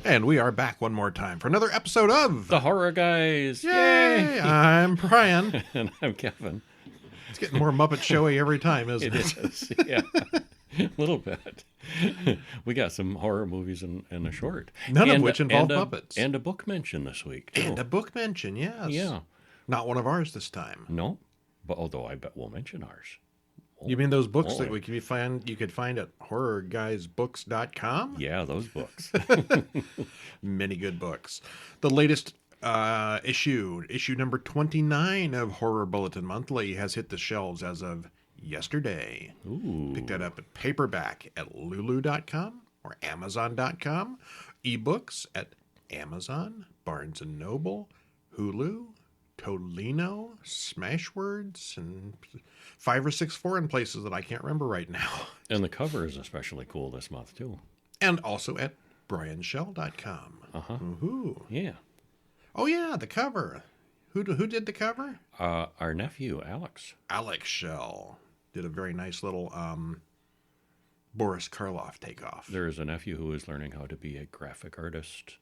And we are back one more time for another episode of The Horror Guys. Yay! I'm Brian. And I'm Kevin. It's getting more Muppet Showy every time, isn't it? It is, yeah. A little bit. We got some horror movies in a short. None of which involve Muppets. And a book mention this week, too. And a book mention, yes. Yeah. Not one of ours this time. No, but although I bet we'll mention ours. You mean those books that you could find at horrorguysbooks.com? Yeah, those books. Many good books. The latest issue number 29 of Horror Bulletin Monthly, has hit the shelves as of yesterday. Ooh. Pick that up at paperback at lulu.com or amazon.com. Ebooks at Amazon, Barnes & Noble, Hulu, Tolino, Smashwords, and 5 or 6 foreign places that I can't remember right now. And the cover is especially cool this month, too. And also at brianshell.com. Uh-huh. Woohoo. Yeah. Oh, yeah, the cover. Who did the cover? Our nephew, Alex. Alex Shell did a very nice little Boris Karloff takeoff. There is a nephew who is learning how to be a graphic artist,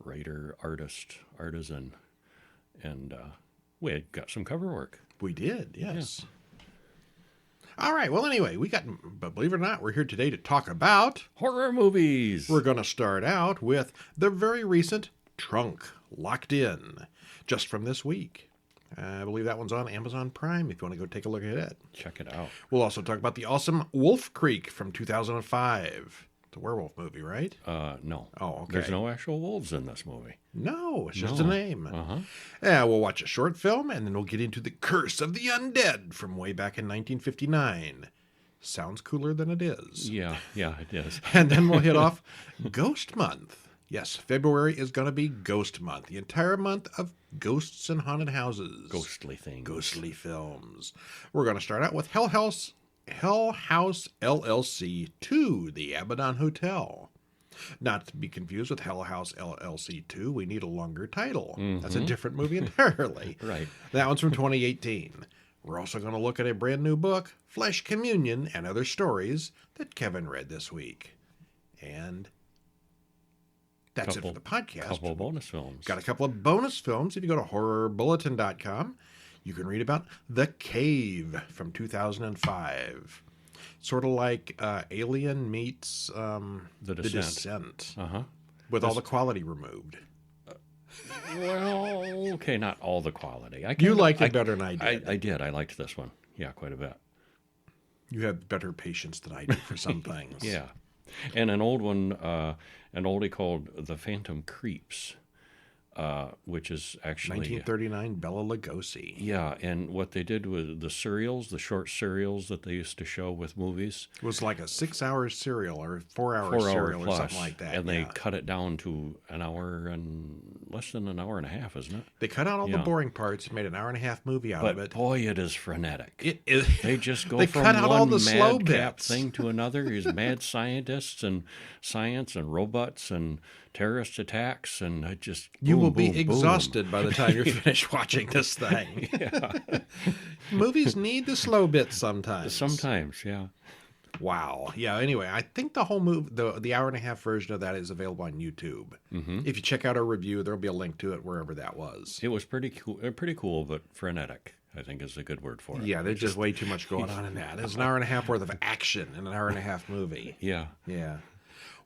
writer, artisan. And we had got some cover work. We did, yes. Yeah. All right, well, anyway, but believe it or not, we're here today to talk about horror movies. We're going to start out with the very recent Trunkâ, Locked In, just from this week. I believe that one's on Amazon Prime if you want to go take a look at it. Check it out. We'll also talk about the awesome Wolf Creek from 2005. It's a werewolf movie, right? No. Oh, okay. There's no actual wolves in this movie. No, it's just a name. Uh-huh. Yeah, we'll watch a short film, and then we'll get into The Curse of the Undead from way back in 1959. Sounds cooler than it is. Yeah, it is. And then we'll hit off Ghost Month. Yes, February is going to be Ghost Month. The entire month of ghosts and haunted houses. Ghostly things. Ghostly films. We're going to start out with Hell House LLC II, the Abbadon Hotel. Not to be confused with House LLC II. We need a longer title. Mm-hmm. That's a different movie entirely. Right. That one's from 2018. We're also going to look at a brand new book, Flesh Communion and Other Stories, that Kevin read this week. And that's it for the podcast. Couple of bonus films. Got a couple of bonus films. If you go to horrorbulletin.com, you can read about The Cave from 2005. Sort of like Alien meets The Descent. Uh-huh. With all the quality removed. Well, okay, not all the quality. You liked it better than I did. I did. I liked this one. Yeah, quite a bit. You have better patience than I do for some things. Yeah. And an old one, an oldie called The Phantom Creeps, which is actually 1939 Bela Lugosi. Yeah, and what they did with the short serials that they used to show with movies. It was like a 6-hour serial or 4-hour serial plus, or something like that. And they cut it down to less than an hour and a half, isn't it? They cut out all the boring parts and made an hour-and-a-half movie out of it. But boy, it is frenetic. It is. They just go they from cut out one all the slow madcap bits. thing to another. These mad scientists and science and robots and terrorist attacks and it just you boom, will be boom, exhausted boom. by the time you're finished watching this thing. Yeah. Movies need the slow bits sometimes. Sometimes, yeah. Wow. Yeah. Anyway, I think the whole movie, the hour-and-a-half version of that is available on YouTube. Mm-hmm. If you check out our review, there'll be a link to it wherever that was. It was pretty cool, but frenetic, I think is a good word for it. Yeah, there's just way too much going on in that. It's an hour-and-a-half worth of action in an hour-and-a-half movie. Yeah. Yeah.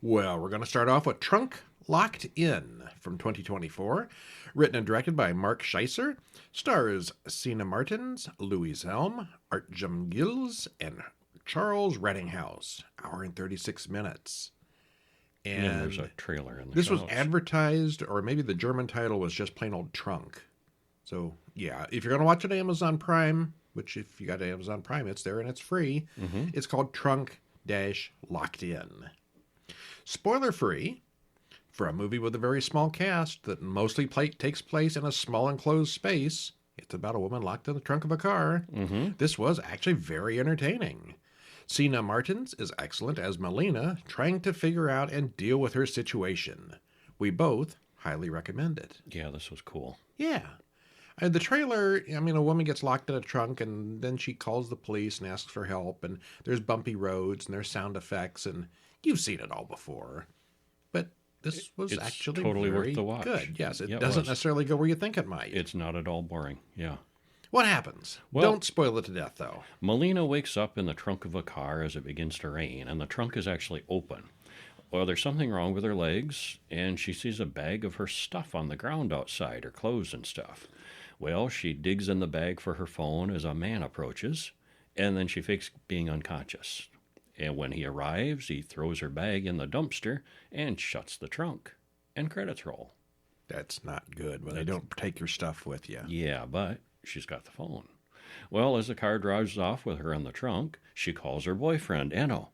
Well, we're going to start off with Trunkâ, Locked In from 2024. Written and directed by Mark Scheisser. Stars Sina Martins, Louise Helm, Artjum Gills, and Charles Reddinghouse. Hour and 36 minutes. And there's a trailer in the This was shows. advertised, or maybe the German title was just plain old Trunk. So, yeah, if you're going to watch it on Amazon Prime, which if you got Amazon Prime, it's there and it's free. Mm-hmm. It's called Trunkâ-Locked In. Spoiler-free, for a movie with a very small cast that mostly takes place in a small enclosed space, it's about a woman locked in the trunk of a car. Mm-hmm. This was actually very entertaining. Sina Martins is excellent as Melina, trying to figure out and deal with her situation. We both highly recommend it. Yeah, this was cool. Yeah. The trailer, I mean, a woman gets locked in a trunk and then she calls the police and asks for help, and there's bumpy roads and there's sound effects, and you've seen it all before. But this was It's actually totally very worth the watch. good. Yes, it Yeah, it doesn't was. necessarily go where you think it might. It's not at all boring. Yeah. What happens? Well- Don't spoil it to death, though. Melina wakes up in the trunk of a car as it begins to rain, and the trunk is actually open. Well, there's something wrong with her legs, and she sees a bag of her stuff on the ground outside, her clothes and stuff. Well, she digs in the bag for her phone as a man approaches, and then she fakes being unconscious. And when he arrives, he throws her bag in the dumpster and shuts the trunk. And credits roll. That's not good when they don't take your stuff with you. Yeah, but she's got the phone. Well, as the car drives off with her in the trunk, she calls her boyfriend, Enno.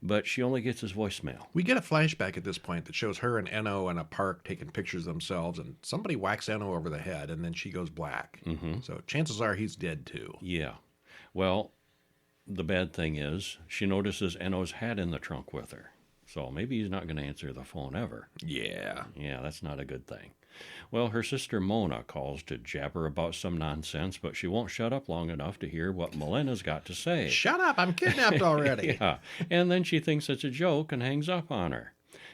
But she only gets his voicemail. We get a flashback at this point that shows her and Enno in a park taking pictures of themselves, and somebody whacks Enno over the head, and then she goes black. Mm-hmm. So chances are he's dead, too. Yeah. Well, the bad thing is she notices Enno's hat in the trunk with her. So maybe he's not going to answer the phone ever. Yeah. Yeah, that's not a good thing. Well, her sister Mona calls to jabber about some nonsense, but she won't shut up long enough to hear what Melina's got to say. Shut up, I'm kidnapped already. Yeah, and then she thinks it's a joke and hangs up on her.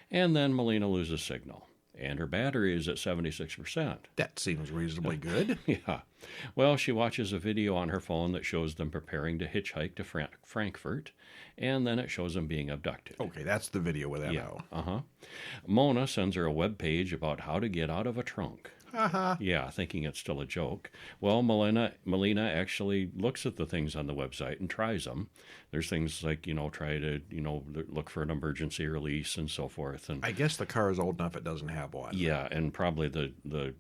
And then Melina loses signal, and her battery is at 76%. That seems reasonably good. Yeah. Well, she watches a video on her phone that shows them preparing to hitchhike to Frankfurt, and then it shows them being abducted. Okay, that's the video with Enno. Yeah. Uh-huh. Mona sends her a web page about how to get out of a trunk. Uh-huh. Yeah, thinking it's still a joke. Well, Melina actually looks at the things on the website and tries them. There's things like, try to, look for an emergency release and so forth. And I guess the car is old enough it doesn't have one. yeah, and probably the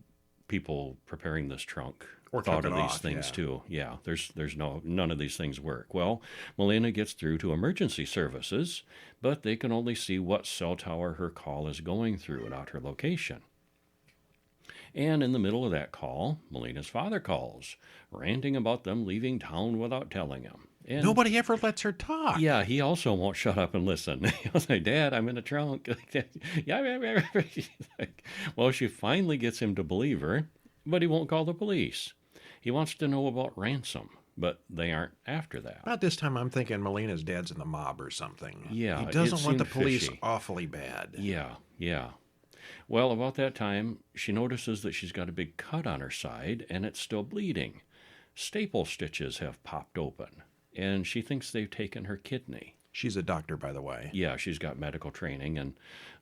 people preparing this trunk Or thought took of it these off, things yeah. too. Yeah, none of these things work. Well, Melina gets through to emergency services, but they can only see what cell tower her call is going through, not her location. And in the middle of that call, Melina's father calls, ranting about them leaving town without telling him. And Nobody ever lets her talk. yeah, he also won't shut up and listen. He'll say, Dad, I'm in the trunk. Yeah. Well, she finally gets him to believe her, but he won't call the police. He wants to know about ransom, but they aren't after that. About this time, I'm thinking Melina's dad's in the mob or something. Yeah, He it doesn't want the seemed police fishy. awfully bad. Yeah. Well, about that time, she notices that she's got a big cut on her side, and it's still bleeding. Staple stitches have popped open, and she thinks they've taken her kidney. She's a doctor, by the way. Yeah, she's got medical training, and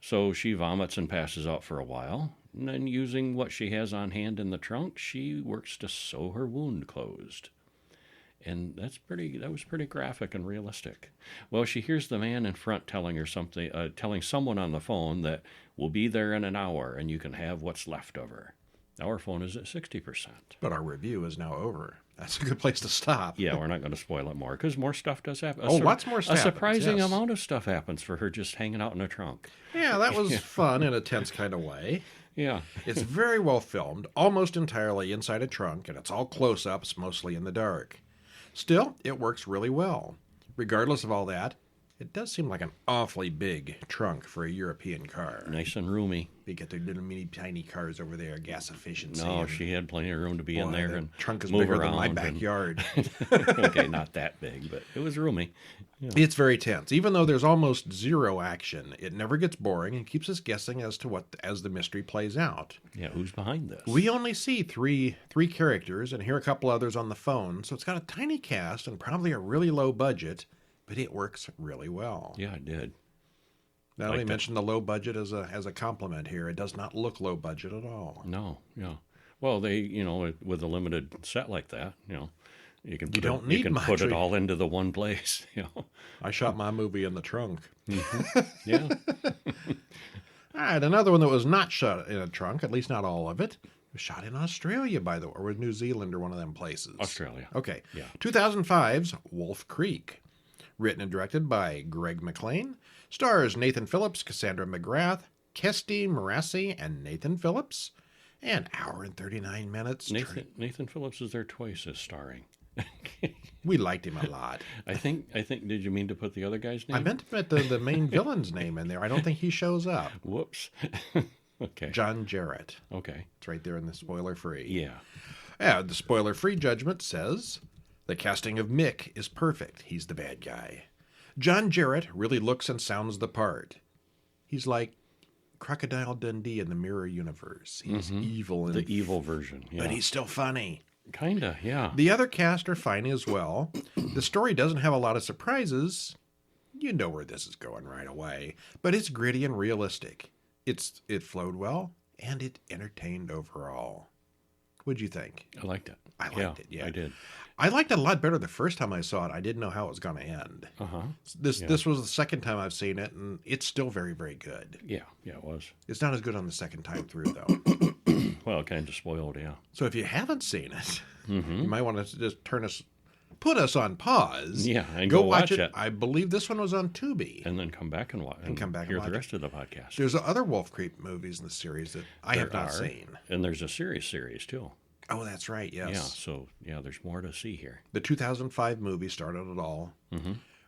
so she vomits and passes out for a while. And then, using what she has on hand in the trunk, she works to sew her wound closed. And that was pretty graphic and realistic. Well, she hears the man in front telling her something, telling someone on the phone that we'll be there in an hour and you can have what's left of her. Our phone is at 60%. But our review is now over. That's a good place to stop. Yeah, we're not going to spoil it more because more stuff does happen. Lots more stuff A surprising happens, yes. amount of stuff happens for her just hanging out in a trunk. Yeah, that was fun in a tense kind of way. Yeah. It's very well filmed, almost entirely inside a trunk, and it's all close-ups, mostly in the dark. Still, it works really well. Regardless of all that, it does seem like an awfully big trunk for a European car. Nice and roomy. They get their little mini tiny cars over there, gas efficiency. No, and, she had plenty of room to be in boy, there the and trunk is move bigger around. than my backyard. Okay, not that big, but it was roomy. Yeah. It's very tense. Even though there's almost zero action, it never gets boring and keeps us guessing as the mystery plays out. Yeah, who's behind this? We only see three characters and hear a couple others on the phone, so it's got a tiny cast and probably a really low budget, but it works really well. Yeah, it did. Now, let me mention the low budget as a compliment here. It does not look low budget at all. No, yeah. Well, they, with a limited set like that, you can put it all into the one place. I shot my movie in the trunk. Mm-hmm. Yeah. All right, another one that was not shot in a trunk, at least not all of it, was shot in Australia, by the way, or New Zealand or one of them places. Australia. Okay. Yeah. 2005's Wolf Creek. Written and directed by Greg McLean. Stars Nathan Phillips, Cassandra McGrath, Kesty Morassi, and Nathan Phillips. An hour and 39 minutes. Nathan Phillips is there twice as starring. We liked him a lot. I think. Did you mean to put the other guy's name? I meant to put the main villain's name in there. I don't think he shows up. Whoops. Okay. John Jarrett. Okay. It's right there in the spoiler-free. Yeah. Yeah, the spoiler-free judgment says, the casting of Mick is perfect. He's the bad guy. John Jarrett really looks and sounds the part. He's like Crocodile Dundee in the Mirror Universe. He's evil. The evil version, yeah. But he's still funny. Kinda, yeah. The other cast are fine as well. The story doesn't have a lot of surprises. You know where this is going right away. But it's gritty and realistic. It flowed well, and it entertained overall. What'd you think? I liked it. I liked it, yeah. I did. I liked it a lot better the first time I saw it. I didn't know how it was going to end. Uh-huh. This was the second time I've seen it, and it's still very, very good. Yeah, it was. It's not as good on the second time through, though. Well, kind of spoiled, yeah. So if you haven't seen it, you might want to just put us on pause. Yeah, and go watch it. I believe this one was on Tubi. And then come back and watch. And come back and hear watch the rest of the podcast. There's other Wolf Creek movies in the series that I have not seen. And there's a series too. Oh, that's right, yes. Yeah, so, there's more to see here. The 2005 movie started it all.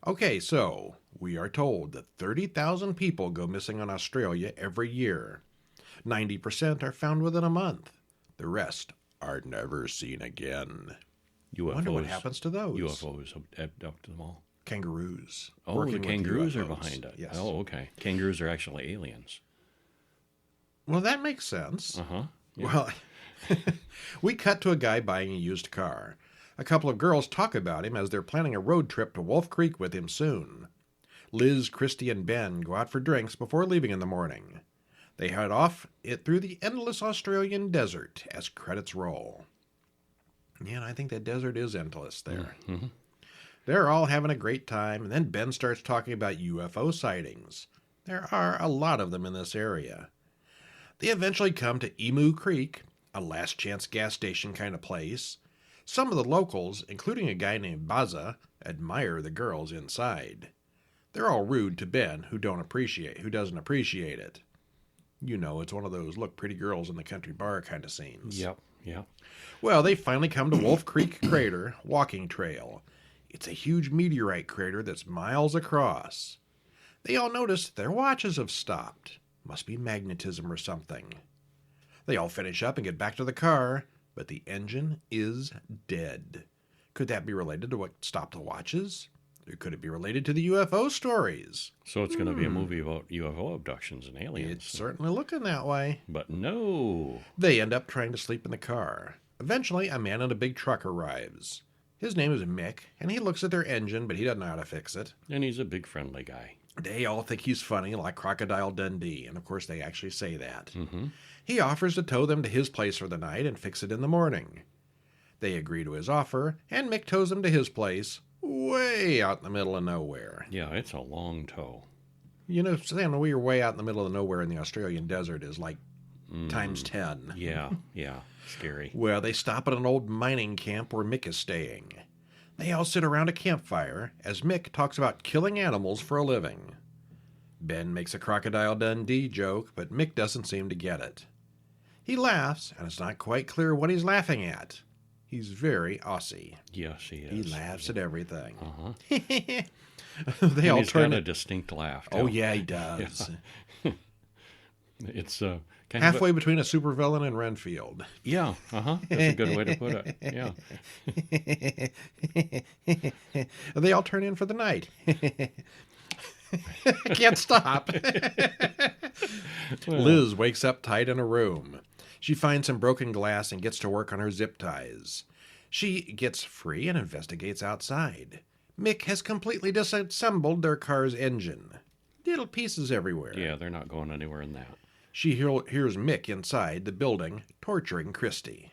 Okay, so we are told that 30,000 people go missing in Australia every year. 90% are found within a month. The rest are never seen again. UFOs. I wonder what happens to those. UFOs abduct them all. Kangaroos. Oh, the kangaroos are behind it. Yes. Oh, okay. Kangaroos are actually aliens. Well, that makes sense. Uh-huh. Yeah. Well, we cut to a guy buying a used car. A couple of girls talk about him as they're planning a road trip to Wolf Creek with him soon. Liz, Christy, and Ben go out for drinks before leaving in the morning. They head off through the endless Australian desert as credits roll. Yeah, and I think that desert is endless there. Mm-hmm. They're all having a great time, and then Ben starts talking about UFO sightings. There are a lot of them in this area. They eventually come to Emu Creek, a last chance gas station kind of place. Some of the locals, including a guy named Baza, admire the girls inside. They're all rude to Ben, who doesn't appreciate it. You know, it's one of those look pretty girls in the country bar kind of scenes. Yep. Well, they finally come to Wolf Creek Crater Walking Trail. It's a huge meteorite crater that's miles across. They all notice their watches have stopped. Must be magnetism or something. They all finish up and get back to the car, but the engine is dead. Could that be related to what stopped the watches? Or could it be related to the UFO stories? So it's going to be a movie about UFO abductions and aliens. It's certainly looking that way. But no. They end up trying to sleep in the car. Eventually, a man in a big truck arrives. His name is Mick, and he looks at their engine, but he doesn't know how to fix it. And he's a big friendly guy. They all think he's funny, like Crocodile Dundee, and of course they actually say that. Mm-hmm. He offers to tow them to his place for the night and fix it in the morning. They agree to his offer, and Mick tows them to his place, way out in the middle of nowhere. Yeah, it's a long tow. You know, saying we are way out in the middle of nowhere in the Australian desert is like times 10. Yeah, scary. Well, they stop at an old mining camp where Mick is staying. They all sit around a campfire as Mick talks about killing animals for a living. Ben makes a Crocodile Dundee joke, but Mick doesn't seem to get it. He laughs, and it's not quite clear what he's laughing at. He's very Aussie. Yes, he is. He laughs at everything. Uh-huh. He's got a distinct laugh, too. Oh, yeah, he does. Yeah. It's kind halfway between a supervillain and Renfield. Yeah, uh-huh. That's a good way to put it. Yeah. They all turn in for the night. Can't stop. Well, Liz wakes up tight in a room. She finds some broken glass and gets to work on her zip ties. She gets free and investigates outside. Mick has completely disassembled their car's engine. Little pieces everywhere. yeah, they're not going anywhere in that. She hears Mick inside the building torturing Christy.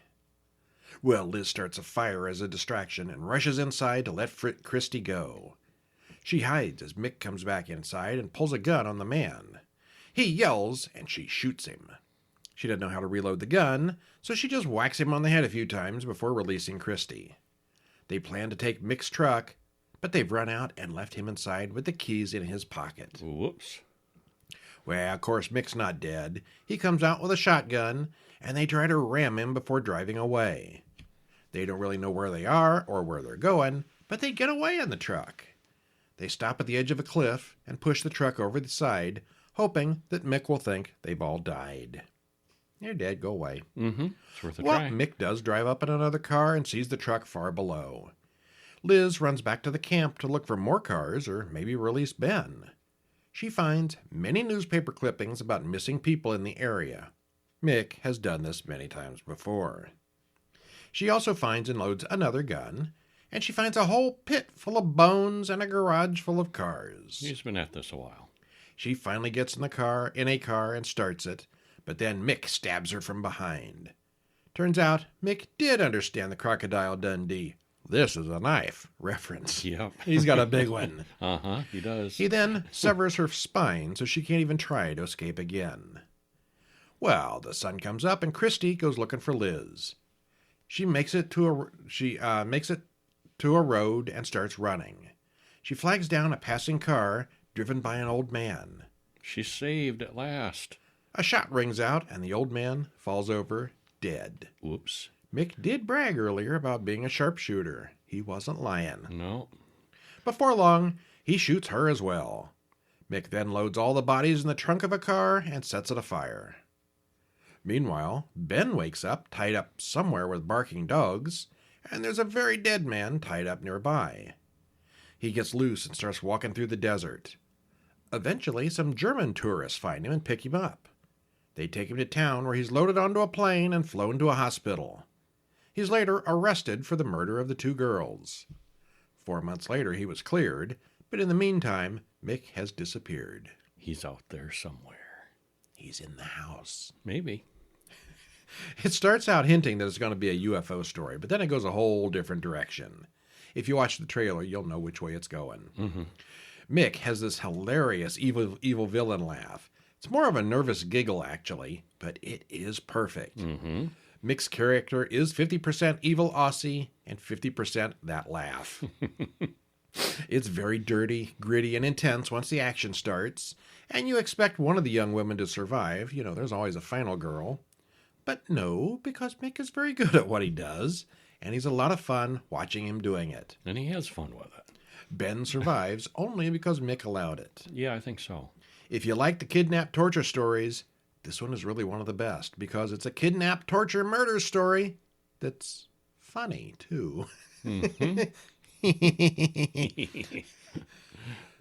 Well, Liz starts a fire as a distraction and rushes inside to let Christy go. She hides as Mick comes back inside and pulls a gun on the man. He yells, and she shoots him. She doesn't know how to reload the gun, so she just whacks him on the head a few times before releasing Christy. They plan to take Mick's truck, but they've run out and left him inside with the keys in his pocket. Whoops. Well, of course, Mick's not dead. He comes out with a shotgun, and they try to ram him before driving away. They don't really know where they are or where they're going, but they get away in the truck. They stop at the edge of a cliff and push the truck over the side, hoping that Mick will think they've all died. They're dead, go away. Mm-hmm. It's worth a Well, try. Mick does drive up in another car and sees the truck far below. Liz runs back to the camp to look for more cars or maybe release Ben. she finds many newspaper clippings about missing people in the area. Mick has done this many times before. She also finds and loads another gun, and she finds a whole pit full of bones and a garage full of cars. He's been at this a while. She finally gets in a car and starts it, but then Mick stabs her from behind. Turns out Mick did understand the Crocodile Dundee "this is a knife" reference. Yep. He's got a big one. He does. He then severs her spine so she can't even try to escape again. Well, the sun comes up and Christy goes looking for Liz. She makes it to a road and starts running. She flags down a passing car driven by an old man. She's saved at last. A shot rings out and the old man falls over dead. Whoops. Mick did brag earlier about being a sharpshooter. He wasn't lying. No. Before long, he shoots her as well. Mick then loads all the bodies in the trunk of a car and sets it afire. Meanwhile, Ben wakes up, tied up somewhere with barking dogs, and there's a very dead man tied up nearby. He gets loose and starts walking through the desert. Eventually, some German tourists find him and pick him up. They take him to town where he's loaded onto a plane and flown to a hospital. He's later arrested for the murder of the 2 girls. 4 months later, he was cleared, but in the meantime, Mick has disappeared. He's out there somewhere. He's in the house. Maybe. It starts out hinting that it's going to be a UFO story, but then it goes a whole different direction. If you watch the trailer, you'll know which way it's going. Mm-hmm. Mick has this hilarious evil villain laugh. It's more of a nervous giggle, actually, but it is perfect. Mm-hmm. Mick's character is 50% evil Aussie and 50% that laugh. It's very dirty, gritty, and intense once the action starts, and you expect one of the young women to survive. You know, there's always a final girl. But no, because Mick is very good at what he does, and he's a lot of fun watching him doing it. And he has fun with it. Ben survives only because Mick allowed it. Yeah, I think so. If you like the kidnap torture stories, this one is really one of the best because it's a kidnap torture murder story that's funny, too. Mm-hmm.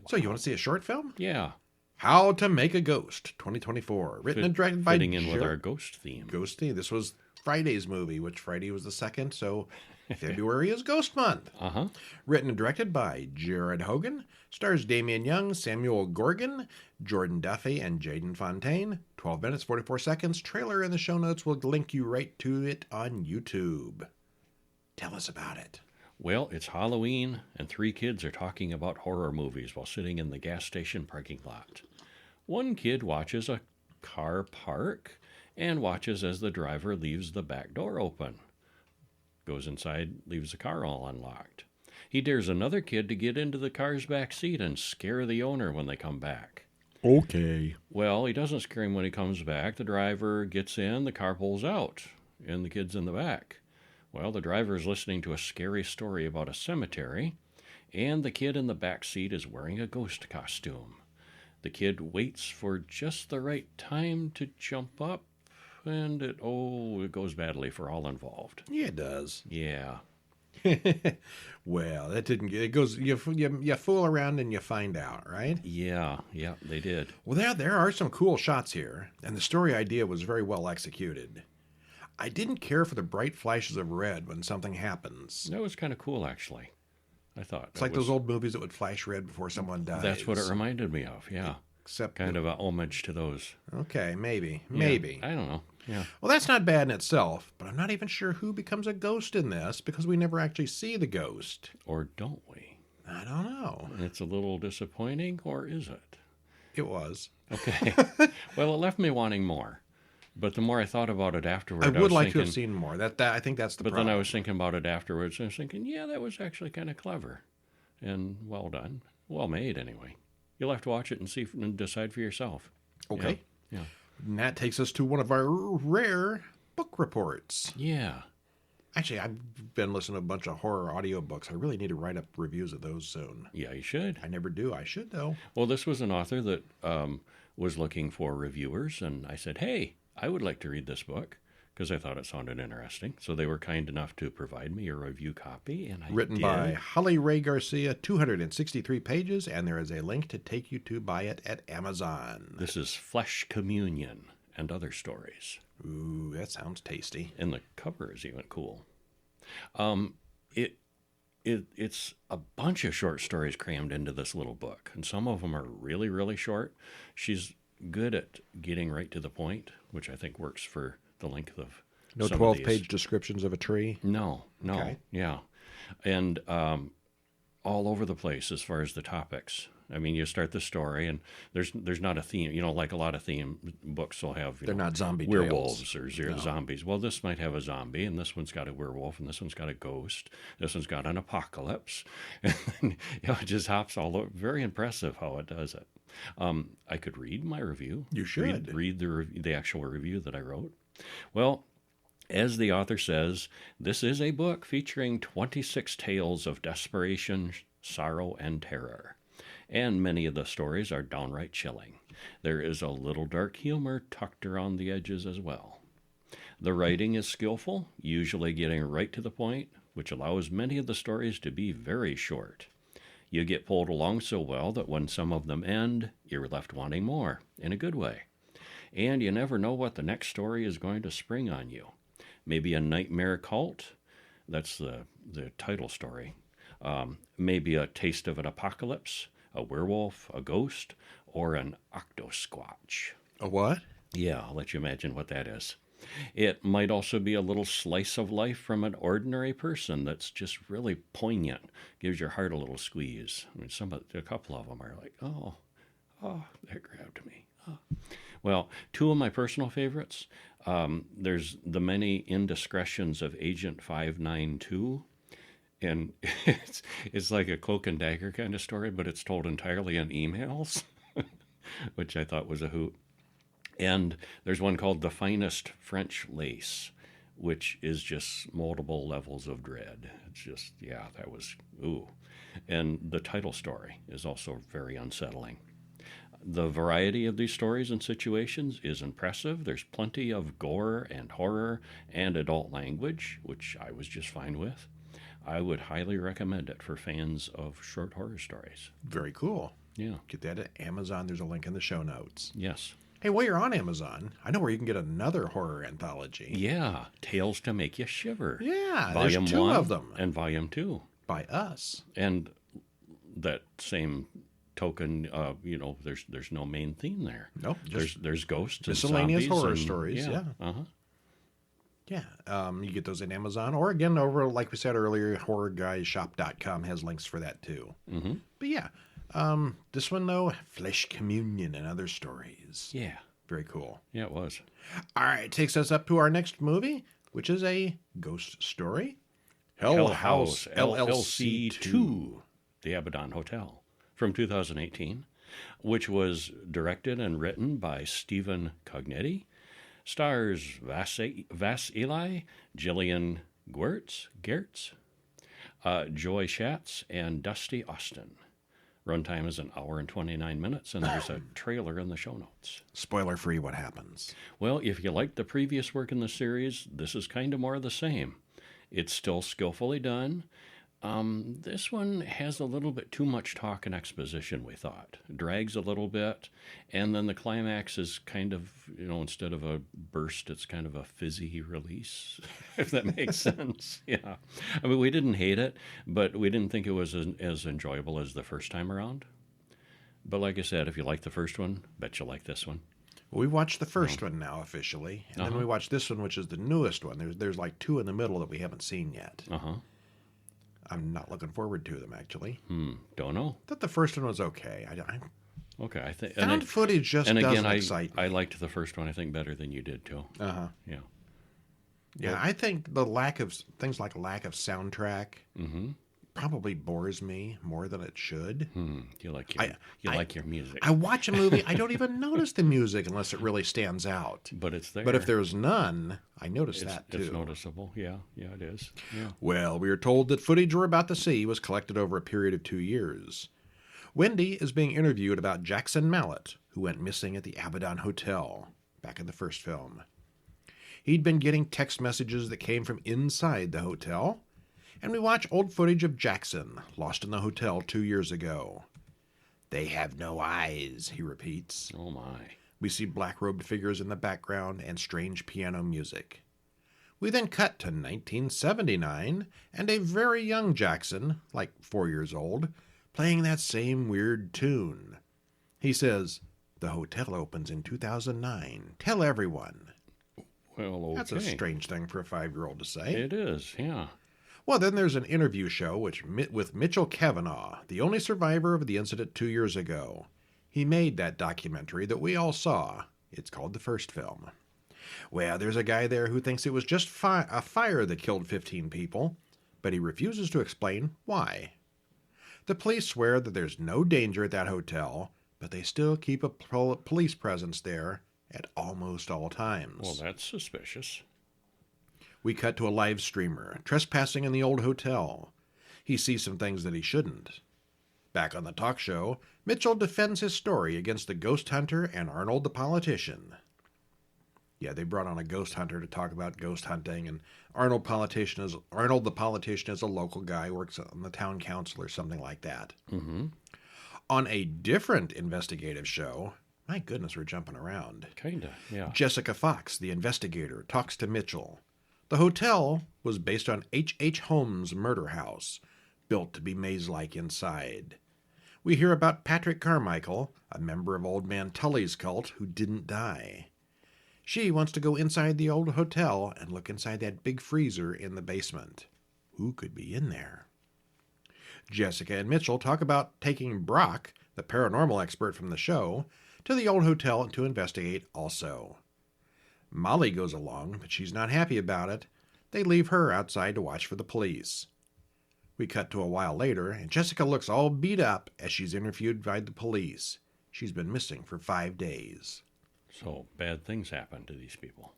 So you want to see a short film? Yeah. How to Make a Ghost, 2024. Written and directed by... Fitting in with our ghost theme. Ghost theme. This was Friday's movie, which Friday was the 2nd, so February is Ghost Month. Uh-huh. Written and directed by Jared Hogan. Stars Damian Young, Samuel Gorgon, Jordan Duffy, and Jaden Fontaine. 12 minutes, 44 seconds. Trailer in the show notes will link you right to it on YouTube. Tell us about it. Well, it's Halloween, and 3 kids are talking about horror movies while sitting in the gas station parking lot. One kid watches a car park and watches as the driver leaves the back door open. Goes inside, leaves the car all unlocked. He dares another kid to get into the car's back seat and scare the owner when they come back. Okay. Well, he doesn't scare him when he comes back. The driver gets in, the car pulls out, and the kid's in the back. Well, the driver is listening to a scary story about a cemetery, and the kid in the back seat is wearing a ghost costume. The kid waits for just the right time to jump up, and it goes badly for all involved. Yeah, it does. Yeah. Well, that didn't get... It goes... You fool around and you find out, right? Yeah, they did. Well, there are some cool shots here, and the story idea was very well executed. I didn't care for the bright flashes of red when something happens. That was kind of cool, actually. I thought. It's like those old movies that would flash red before someone dies. That's what it reminded me of, yeah. Except kind of a homage to those. Okay, maybe. I don't know. Yeah. Well, that's not bad in itself, but I'm not even sure who becomes a ghost in this because we never actually see the ghost. Or don't we? I don't know. It's a little disappointing, or is it? It was. Okay. Well, it left me wanting more. But the more I thought about it afterwards, I would like to have seen more. I think that's the problem. But then I was thinking about it afterwards, and I was thinking, yeah, that was actually kind of clever. And well done. Well made, anyway. You'll have to watch it and see and decide for yourself. Okay. Yeah. And that takes us to one of our rare book reports. Yeah. Actually, I've been listening to a bunch of horror audiobooks. I really need to write up reviews of those soon. Yeah, you should. I never do. I should, though. Well, this was an author that was looking for reviewers, and I said, hey, I would like to read this book. because I thought it sounded interesting. So they were kind enough to provide me a review copy, and I Written did. by Holly Ray Garcia, 263 pages, and there is a link to take you to buy it at Amazon. This is Flesh Communion and Other Stories. Ooh, that sounds tasty. And the cover is even cool. It's a bunch of short stories crammed into this little book, and some of them are really, really short. She's good at getting right to the point, which I think works for the length of No some 12-page descriptions of a tree? No, Okay. yeah. And all over the place as far as the topics. I mean, you start the story, and there's not a theme. You know, like a lot of theme books will have. They're not zombie werewolves tales. or zombies. Well, this might have a zombie, and this one's got a werewolf, and this one's got a ghost. This one's got an apocalypse. And then, it just hops all over. Very impressive how it does it. I could read my review. You should. Read the actual review that I wrote. Well, as the author says, this is a book featuring 26 tales of desperation, sorrow, and terror. And many of the stories are downright chilling. There is a little dark humor tucked around the edges as well. The writing is skillful, usually getting right to the point, which allows many of the stories to be very short. You get pulled along so well that when some of them end, you're left wanting more, in a good way. And you never know what the next story is going to spring on you. Maybe a nightmare cult, that's the title story. Maybe a taste of an apocalypse, a werewolf, a ghost, or an octosquatch. A what? Yeah, I'll let you imagine what that is. It might also be a little slice of life from an ordinary person that's just really poignant, gives your heart a little squeeze. I mean, a couple of them are like, oh, that grabbed me. Oh. Well, two of my personal favorites. There's The Many Indiscretions of Agent 592. And it's like a cloak and dagger kind of story, but it's told entirely in emails, which I thought was a hoot. And there's one called The Finest French Lace, which is just multiple levels of dread. It's just, yeah, that was, ooh. And the title story is also very unsettling. The variety of these stories and situations is impressive. There's plenty of gore and horror and adult language, which I was just fine with. I would highly recommend it for fans of short horror stories. Very cool. Yeah. Get that at Amazon. There's a link in the show notes. Yes. Hey, while you're on Amazon, I know where you can get another horror anthology. Yeah. Tales to Make You Shiver. Yeah, Volume there's two 1 of them. and Volume 2. By us. And that same token, there's no main theme there. Nope. There's ghosts and miscellaneous zombies horror stories, yeah. Uh-huh. Yeah, you get those at Amazon. Or again, over, like we said earlier, horrorguysshop.com has links for that too. Mm-hmm. But yeah, this one though, Flesh Communion and Other Stories. Yeah. Very cool. Yeah, it was. All right, takes us up to our next movie, which is a ghost story. House LLC II, the Abbadon Hotel, from 2018, which was directed and written by Stephen Cognetti, stars Vasily, Gillian Gertz, Joy Schatz, and Dusty Austin. Runtime is 1 hour and 29 minutes, and there's a trailer in the show notes. Spoiler free, what happens? Well, if you liked the previous work in the series, this is kind of more of the same. It's still skillfully done. This one has a little bit too much talk and exposition, we thought. It drags a little bit, and then the climax is kind of, instead of a burst, it's kind of a fizzy release, if that makes sense. Yeah. I mean, we didn't hate it, but we didn't think it was as enjoyable as the first time around. But like I said, if you like the first one, bet you'll like this one. Well, we watched the first one now officially, and then we watched this one, which is the newest one. There's like two in the middle that we haven't seen yet. Uh-huh. I'm not looking forward to them, actually. Don't know. I thought the first one was okay. Okay, I think found footage just doesn't excite me. I liked the first one, I think, better than you did too. Uh-huh. Yeah. Yeah, I think the lack of soundtrack probably bores me more than it should. You like your music. I watch a movie, I don't even notice the music unless it really stands out. But it's there. But if there's none, I notice that too. It's noticeable. Yeah, it is. Yeah. Well, we are told that footage we're about to see was collected over a period of 2 years. Wendy is being interviewed about Jackson Mallet, who went missing at the Abbadon Hotel back in the first film. He'd been getting text messages that came from inside the hotel. And we watch old footage of Jackson, lost in the hotel 2 years ago. "They have no eyes," he repeats. Oh, my. We see black-robed figures in the background and strange piano music. We then cut to 1979 and a very young Jackson, like 4 years old, playing that same weird tune. He says, "The hotel opens in 2009. Tell everyone." Well, okay. That's a strange thing for a 5-year-old to say. It is, yeah. Well, then there's an interview show with Mitchell Kavanaugh, the only survivor of the incident 2 years ago. He made that documentary that we all saw. It's called The First Film. Well, there's a guy there who thinks it was just a fire that killed 15 people, but he refuses to explain why. The police swear that there's no danger at that hotel, but they still keep a police presence there at almost all times. Well, that's suspicious. We cut to a live streamer trespassing in the old hotel. He sees some things that he shouldn't. Back on the talk show, Mitchell defends his story against the ghost hunter and Arnold the politician. Yeah, they brought on a ghost hunter to talk about ghost hunting, and Arnold the politician is a local guy who works on the town council or something like that. Mm-hmm. On a different investigative show, my goodness, we're jumping around. Kinda, yeah. Jessica Fox, the investigator, talks to Mitchell. The hotel was based on H.H. Holmes' murder house, built to be maze-like inside. We hear about Patrick Carmichael, a member of Old Man Tully's cult who didn't die. She wants to go inside the old hotel and look inside that big freezer in the basement. Who could be in there? Jessica and Mitchell talk about taking Brock, the paranormal expert from the show, to the old hotel to investigate also. Molly goes along, but she's not happy about it. They leave her outside to watch for the police. We cut to a while later, and Jessica looks all beat up as she's interviewed by the police. She's been missing for 5 days. So bad things happen to these people.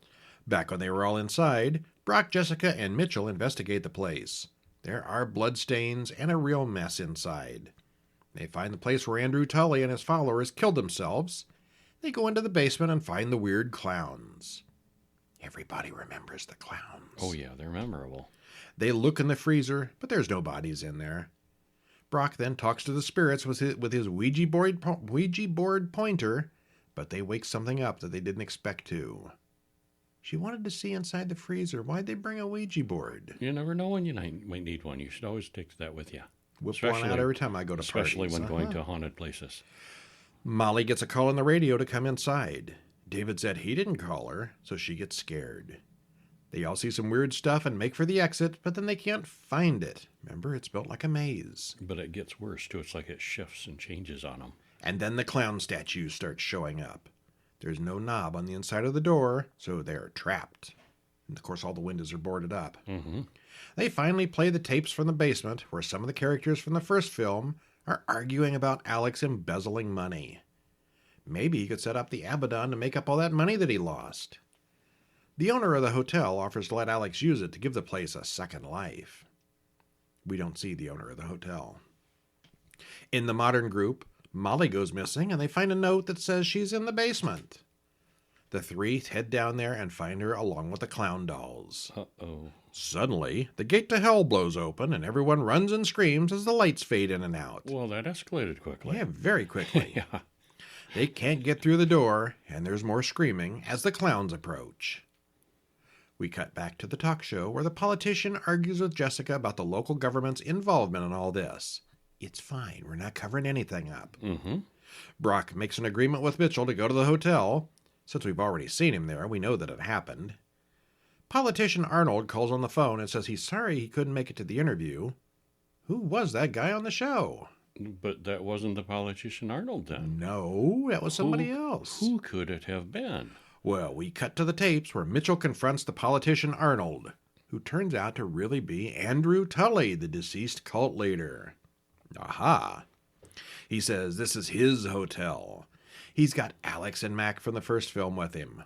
Back when they were all inside, Brock, Jessica, and Mitchell investigate the place. There are bloodstains and a real mess inside. They find the place where Andrew Tully and his followers killed themselves. They go into the basement and find the weird clowns. Everybody remembers the clowns. Oh, yeah, they're memorable. They look in the freezer, but there's no bodies in there. Brock then talks to the spirits with his Ouija board pointer, but they wake something up that they didn't expect to. She wanted to see inside the freezer. Why'd they bring a Ouija board? You never know when you might need one. You should always take that with you. Whip one out every time I go to parties. Especially when going to haunted places. Molly gets a call on the radio to come inside. David said he didn't call her, so she gets scared. They all see some weird stuff and make for the exit, but then they can't find it. Remember, it's built like a maze. But it gets worse, too. It's like it shifts and changes on them. And then the clown statues start showing up. There's no knob on the inside of the door, so they're trapped. And of course, all the windows are boarded up. Mm-hmm. They finally play the tapes from the basement, where some of the characters from the first film are arguing about Alex embezzling money. Maybe he could set up the Abbadon to make up all that money that he lost. The owner of the hotel offers to let Alex use it to give the place a second life. We don't see the owner of the hotel. In the modern group, Molly goes missing, and they find a note that says she's in the basement. The three head down there and find her along with the clown dolls. Uh-oh. Suddenly, the gate to hell blows open, and everyone runs and screams as the lights fade in and out. Well, that escalated quickly. Yeah, very quickly. Yeah. They can't get through the door, and there's more screaming as the clowns approach. We cut back to the talk show where the politician argues with Jessica about the local government's involvement in all this. It's fine. We're not covering anything up. Mm-hmm. Brock makes an agreement with Mitchell to go to the hotel. Since we've already seen him there, we know that it happened. Politician Arnold calls on the phone and says he's sorry he couldn't make it to the interview. Who was that guy on the show? But that wasn't the politician Arnold then. No, that was somebody else. Who could it have been? Well, we cut to the tapes where Mitchell confronts the politician Arnold, who turns out to really be Andrew Tully, the deceased cult leader. Aha! He says this is his hotel. He's got Alex and Mac from the first film with him.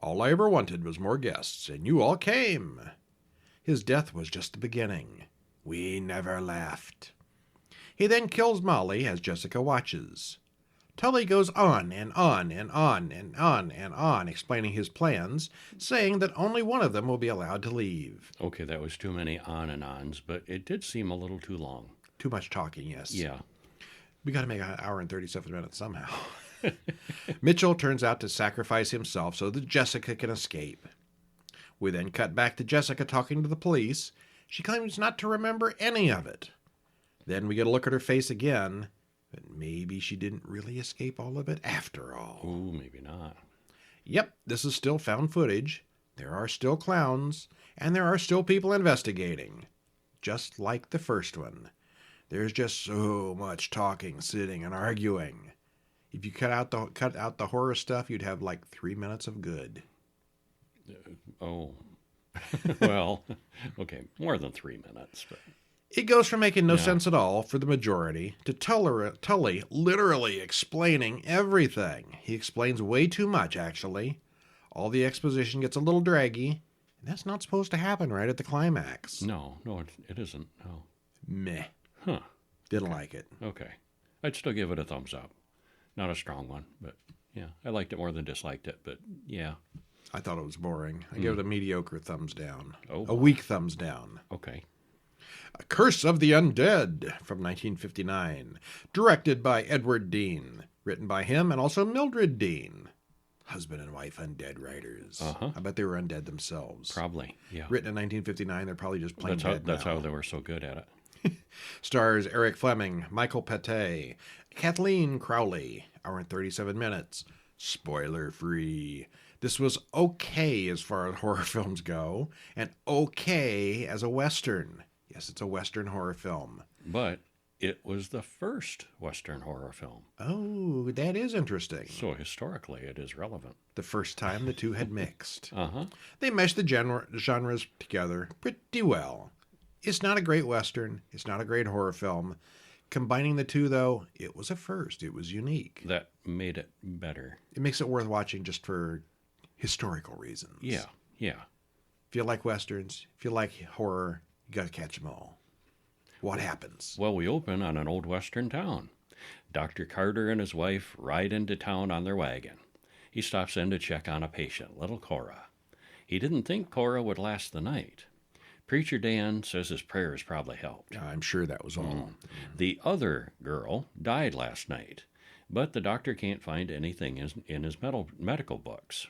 All I ever wanted was more guests, and you all came. His death was just the beginning. We never left. He then kills Molly as Jessica watches. Tully goes on and on and on and on and on, explaining his plans, saying that only one of them will be allowed to leave. Okay, that was too many on and ons, but it did seem a little too long. Too much talking, yes. Yeah. We got to make an hour and 37 minutes somehow. Mitchell turns out to sacrifice himself so that Jessica can escape. We then cut back to Jessica talking to the police. She claims not to remember any of it. Then we get a look at her face again, but maybe she didn't really escape all of it after all. Ooh, maybe not. Yep, this is still found footage. There are still clowns, and there are still people investigating. Just like the first one. There's just so much talking, sitting, and arguing. If you cut out the horror stuff, you'd have like 3 minutes of good. Oh. Well, okay, more than 3 minutes. But It goes from making no sense at all for the majority to Tully literally explaining everything. He explains way too much, actually. All the exposition gets a little draggy, and that's not supposed to happen right at the climax. No, it isn't. No. Meh. Huh. Didn't like it. Okay. I'd still give it a thumbs up. Not a strong one, but yeah. I liked it more than disliked it, but yeah. I thought it was boring. I gave it a mediocre thumbs down. Oh, a weak thumbs down. Okay. A Curse of the Undead from 1959. Directed by Edward Dean. Written by him and also Mildred Dean. Husband and wife undead writers. Uh-huh. I bet they were undead themselves. Probably, yeah. Written in 1959, they're probably just plain dead That's now. how they were so good at it. Stars Eric Fleming, Michael Pate, Kathleen Crowley. Hour and 37 minutes. Spoiler free. This was okay as far as horror films go, and okay as a Western. Yes, it's a Western horror film. But it was the first Western horror film. Oh, that is interesting. So historically, it is relevant. The first time the two had mixed. Uh-huh. They meshed the genres together pretty well. It's not a great Western. It's not a great horror film. Combining the two, though, it was a first. It was unique. That made it better. It makes it worth watching just for historical reasons. Yeah, yeah. If you like Westerns, if you like horror, you got to catch them all. What happens? Well, we open on an old Western town. Dr. Carter and his wife ride into town on their wagon. He stops in to check on a patient, little Cora. He didn't think Cora would last the night. Preacher Dan says his prayers probably helped. I'm sure that was all. The other girl died last night, but the doctor can't find anything in his medical books.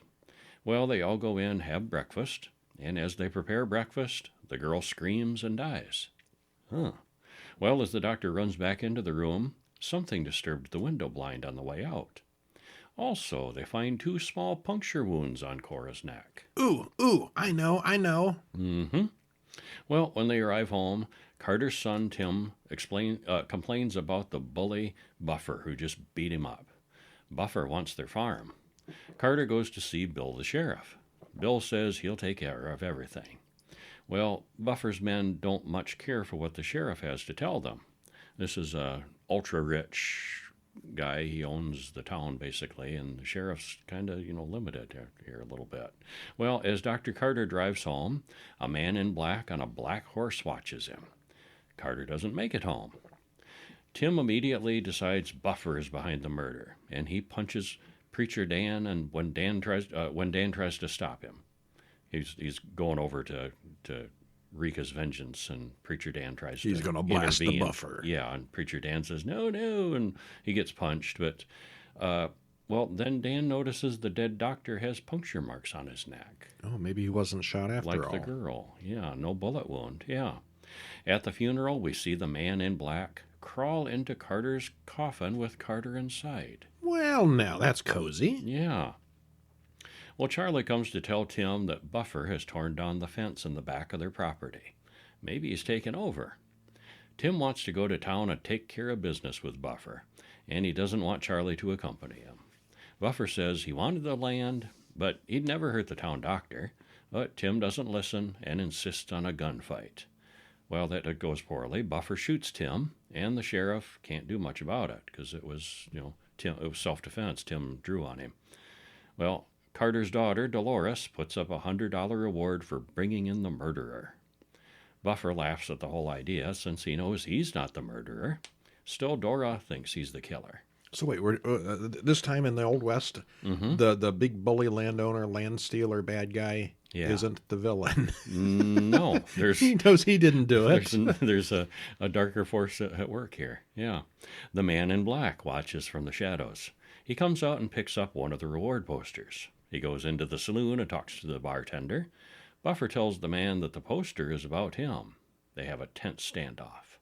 Well, they all go in, have breakfast, and as they prepare breakfast, the girl screams and dies. Huh. Well, as the doctor runs back into the room, something disturbed the window blind on the way out. Also, they find 2 small puncture wounds on Cora's neck. Ooh, I know. Mm-hmm. Well, when they arrive home, Carter's son, Tim, complains about the bully Buffer, who just beat him up. Buffer wants their farm. Carter goes to see Bill the sheriff. Bill says he'll take care of everything. Well, Buffer's men don't much care for what the sheriff has to tell them. This is a ultra-rich guy. He owns the town, basically, and the sheriff's kind of, limited here a little bit. Well, as Dr. Carter drives home, a man in black on a black horse watches him. Carter doesn't make it home. Tim immediately decides Buffer is behind the murder, and he punches Preacher Dan, and when Dan tries to stop him, he's going over to wreak his vengeance, and Preacher Dan tries to He's going to blast intervene. the Buffer. Yeah, and Preacher Dan says, no, and he gets punched. But, then Dan notices the dead doctor has puncture marks on his neck. Oh, maybe he wasn't shot after all. Like the girl. Yeah, no bullet wound. Yeah. At the funeral, we see the man in black crawl into Carter's coffin with Carter inside. Well, now, that's cozy. Yeah. Well, Charlie comes to tell Tim that Buffer has torn down the fence in the back of their property. Maybe he's taken over. Tim wants to go to town and take care of business with Buffer, and he doesn't want Charlie to accompany him. Buffer says he wanted the land, but he'd never hurt the town doctor. But Tim doesn't listen and insists on a gunfight. Well, that goes poorly. Buffer shoots Tim, and the sheriff can't do much about it because it was, it was self-defense. Tim drew on him. Well, Carter's daughter, Dolores, puts up a $100 reward for bringing in the murderer. Buffer laughs at the whole idea since he knows he's not the murderer. Still, Dora thinks he's the killer. So wait, we're this time in the Old West, Mm-hmm. the big bully landowner, land stealer, bad guy Yeah. isn't the villain. No, He knows he didn't do it. there's a darker force at work here. Yeah. The man in black watches from the shadows. He comes out and picks up one of the reward posters. He goes into the saloon and talks to the bartender. Buffer tells the man that the poster is about him. They have a tense standoff.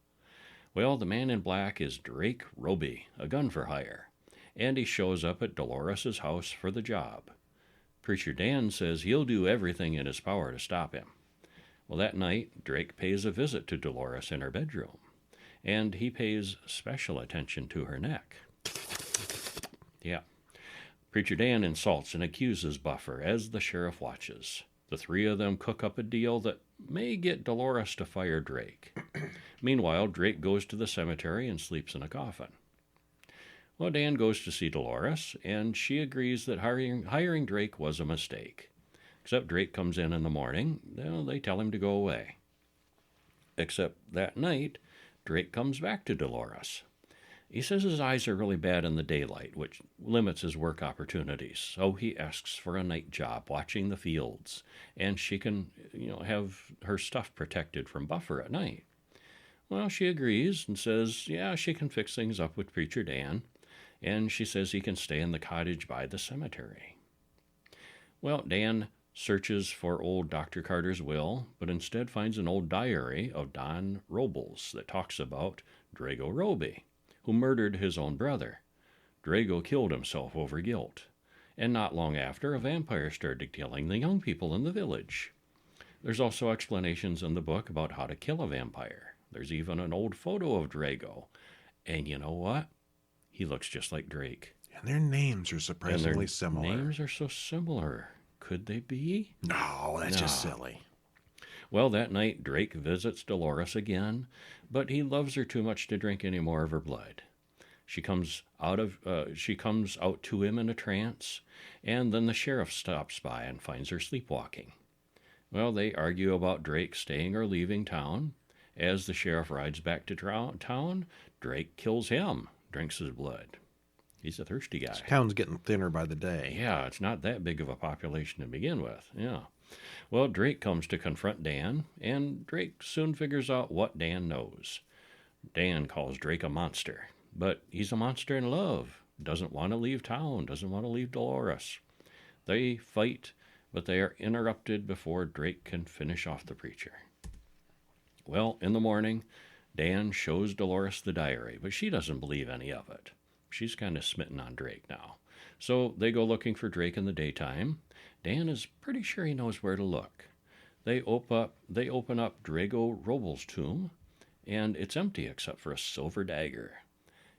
Well, the man in black is Drake Roby, a gun for hire, and he shows up at Dolores's house for the job. Preacher Dan says he'll do everything in his power to stop him. Well, that night, Drake pays a visit to Dolores in her bedroom, and he pays special attention to her neck. Yeah. Preacher Dan insults and accuses Buffer as the sheriff watches. The three of them cook up a deal that may get Dolores to fire Drake. Meanwhile, Drake goes to the cemetery and sleeps in a coffin. Well, Dan goes to see Dolores, and she agrees that hiring Drake was a mistake. Except Drake comes in the morning. Well, they tell him to go away. Except that night, Drake comes back to Dolores. He says his eyes are really bad in the daylight, which limits his work opportunities. So he asks for a night job watching the fields, and she can, have her stuff protected from Buffer at night. Well, she agrees and says, yeah, she can fix things up with Preacher Dan, and she says he can stay in the cottage by the cemetery. Well, Dan searches for old Dr. Carter's will, but instead finds an old diary of Don Robles that talks about Drago Roby, who murdered his own brother. Drago killed himself over guilt, and not long after, a vampire started killing the young people in the village. There's also explanations in the book about how to kill a vampire. There's even an old photo of Drago, and you know what? He looks just like Drake. And their names are surprisingly similar. Names are so similar. Could they be? No, that's just silly. Well, that night, Drake visits Dolores again, but he loves her too much to drink any more of her blood. She comes out to him in a trance, and then the sheriff stops by and finds her sleepwalking. Well, they argue about Drake staying or leaving town. As the sheriff rides back to town, Drake kills him, drinks his blood. He's a thirsty guy. This town's getting thinner by the day. Yeah, it's not that big of a population to begin with. Yeah. Well, Drake comes to confront Dan, and Drake soon figures out what Dan knows. Dan calls Drake a monster, but he's a monster in love. Doesn't want to leave town, doesn't want to leave Dolores. They fight, but they are interrupted before Drake can finish off the preacher. Well, in the morning, Dan shows Dolores the diary, but she doesn't believe any of it. She's kind of smitten on Drake now. So they go looking for Drake in the daytime. Dan is pretty sure he knows where to look. They open up Drago Robles' tomb, and it's empty except for a silver dagger.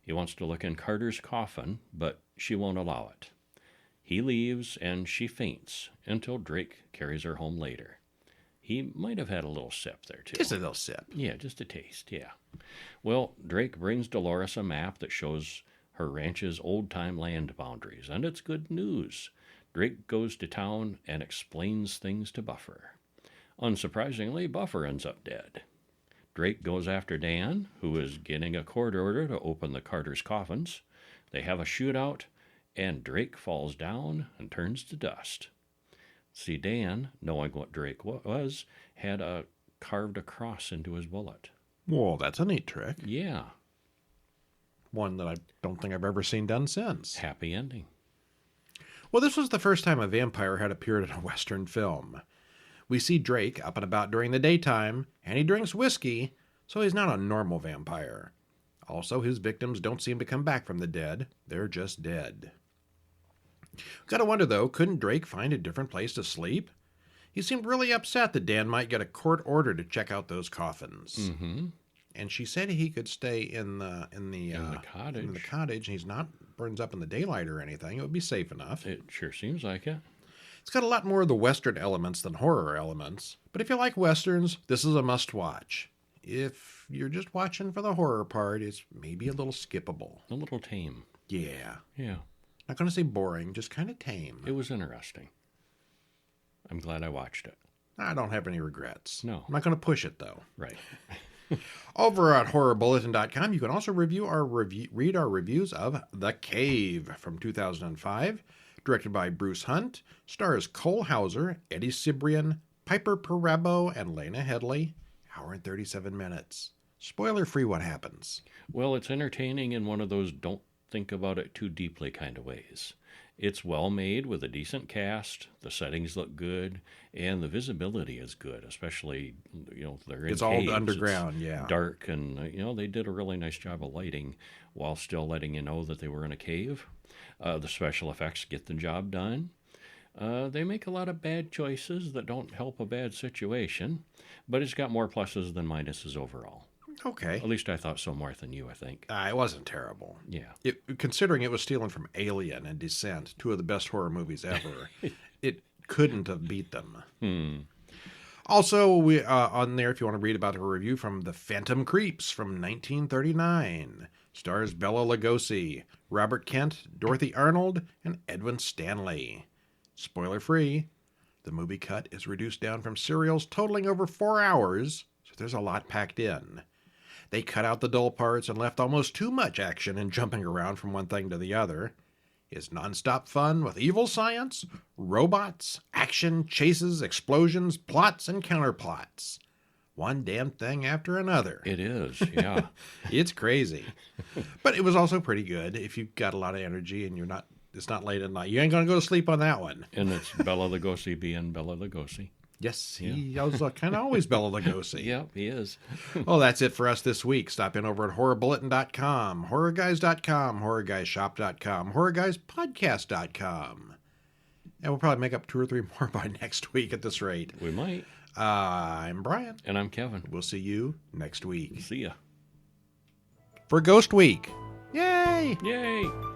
He wants to look in Carter's coffin, but she won't allow it. He leaves, and she faints until Drake carries her home later. He might have had a little sip there, too. Just a little sip. Yeah, just a taste, yeah. Well, Drake brings Dolores a map that shows her ranch's old-time land boundaries, and it's good news. Drake goes to town and explains things to Buffer. Unsurprisingly, Buffer ends up dead. Drake goes after Dan, who is getting a court order to open the Carter's coffins. They have a shootout, and Drake falls down and turns to dust. See, Dan, knowing what Drake was, had carved a cross into his bullet. Whoa, that's a neat trick. Yeah. One that I don't think I've ever seen done since. Happy ending. Well, this was the first time a vampire had appeared in a Western film. We see Drake up and about during the daytime, and he drinks whiskey, so he's not a normal vampire. Also, his victims don't seem to come back from the dead. They're just dead. Gotta wonder, though, couldn't Drake find a different place to sleep? He seemed really upset that Dan might get a court order to check out those coffins. Mm-hmm. And she said he could stay in the cottage. In the cottage, and he's not burns up in the daylight or anything. It would be safe enough. It sure seems like it. It's got a lot more of the Western elements than horror elements. But if you like Westerns, this is a must-watch. If you're just watching for the horror part, it's maybe a little skippable. A little tame. Yeah. Yeah. Not going to say boring, just kind of tame. It was interesting. I'm glad I watched it. I don't have any regrets. No. I'm not going to push it, though. Right. Over at horrorbulletin.com, you can also read our reviews of The Cave from 2005, directed by Bruce Hunt, stars Cole Hauser, Eddie Cibrian, Piper Perabo, and Lena Headley. Hour and 37 minutes. Spoiler-free what happens. Well, it's entertaining in one of those don't think about it too deeply kind of ways. It's well made with a decent cast, the settings look good, and the visibility is good, especially, they're in It's caves. all underground, it's dark, and, they did a really nice job of lighting while still letting you know that they were in a cave. The special effects get the job done. They make a lot of bad choices that don't help a bad situation, but it's got more pluses than minuses overall. Okay. At least I thought so more than you, I think. It wasn't terrible. Yeah. Considering it was stealing from Alien and Descent, two of the best horror movies ever, it couldn't have beat them. Also, we on there, if you want to read about a review from The Phantom Creeps from 1939. Stars Bela Lugosi, Robert Kent, Dorothy Arnold, and Edwin Stanley. Spoiler-free, the movie cut is reduced down from serials totaling over 4 hours, so there's a lot packed in. They cut out the dull parts and left almost too much action and jumping around from one thing to the other. It's nonstop fun with evil science, robots, action, chases, explosions, plots, and counterplots. One damn thing after another. It is, yeah. It's crazy. But it was also pretty good if you've got a lot of energy and it's not late at night. You ain't going to go to sleep on that one. And it's Bela Lugosi being Bela Lugosi. Yes, he was kind of always Bela Lugosi. Yeah, he is. Well, that's it for us this week. Stop in over at horrorbulletin.com, horrorguys.com, horrorguysshop.com, horrorguyspodcast.com. And we'll probably make up 2 or 3 more by next week at this rate. We might. I'm Brian. And I'm Kevin. We'll see you next week. See ya. For Ghost Week. Yay! Yay!